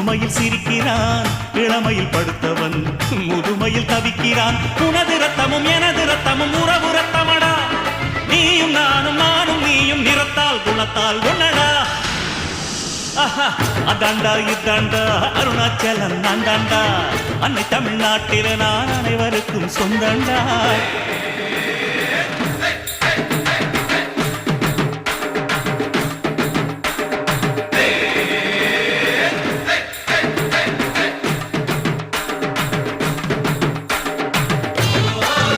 புதுமையில் சிரிக்கிறான், இளமையில் படுத்தவன் முதுமையில் தவிக்கிறான். உனது ரத்தமும் எனது ரத்தமும் உறவு ரத்தமடா, நீயும் நானும் நானும் நீயும் நிறத்தால் குணத்தால் ஒன்னடா. அதாண்டா இதாண்டா அருணாச்சலம் நான்தாண்டா, அன்னை தமிழ்நாட்டில நான் அனைவருக்கும் சொந்தண்டா.